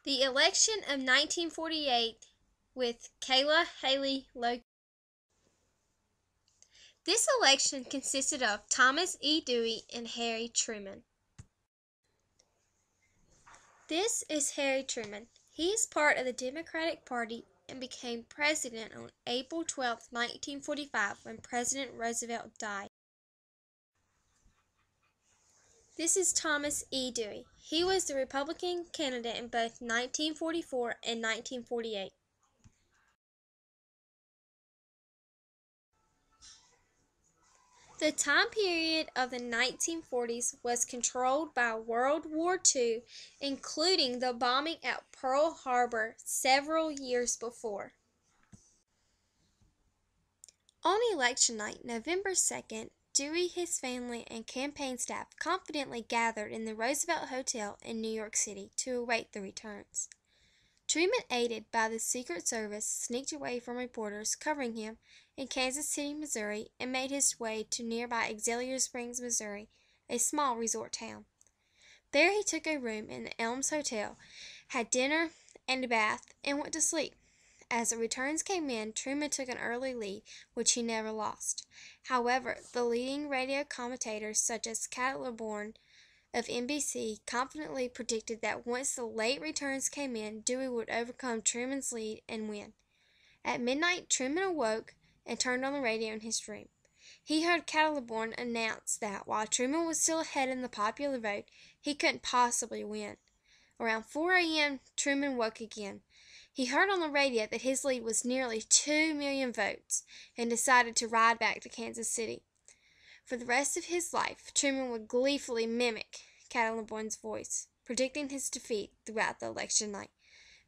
The election of 1948 with Kayla Haley Logan. This election consisted of Thomas E. Dewey and Harry Truman. This is Harry Truman. He is part of the Democratic Party and became president on April 12, 1945, when President Roosevelt died. This is Thomas E. Dewey. He was the Republican candidate in both 1944 and 1948. The time period of the 1940s was controlled by World War II, including the bombing at Pearl Harbor several years before. On election night, November 2nd, Dewey, his family, and campaign staff confidently gathered in the Roosevelt Hotel in New York City to await the returns. Truman, aided by the Secret Service, sneaked away from reporters covering him in Kansas City, Missouri, and made his way to nearby Auxiliary Springs, Missouri, a small resort town. There he took a room in the Elms Hotel, had dinner and a bath, and went to sleep. As the returns came in, Truman took an early lead, which he never lost. However, the leading radio commentators, such as Cat LeBorn of NBC, confidently predicted that once the late returns came in, Dewey would overcome Truman's lead and win. At midnight, Truman awoke and turned on the radio in his room. He heard Cat LeBorn announce that while Truman was still ahead in the popular vote, he couldn't possibly win. Around 4 a.m., Truman woke again. He heard on the radio that his lead was nearly 2 million votes and decided to ride back to Kansas City. For the rest of his life, Truman would gleefully mimic Cat LeBorn's voice, predicting his defeat throughout the election night.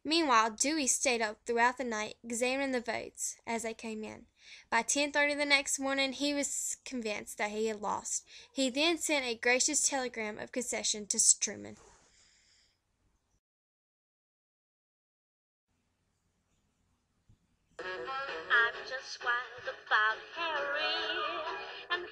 Meanwhile, Dewey stayed up throughout the night, examining the votes as they came in. By 10:30 the next morning, he was convinced that he had lost. He then sent a gracious telegram of concession to Truman. I'm just wild about Harry, and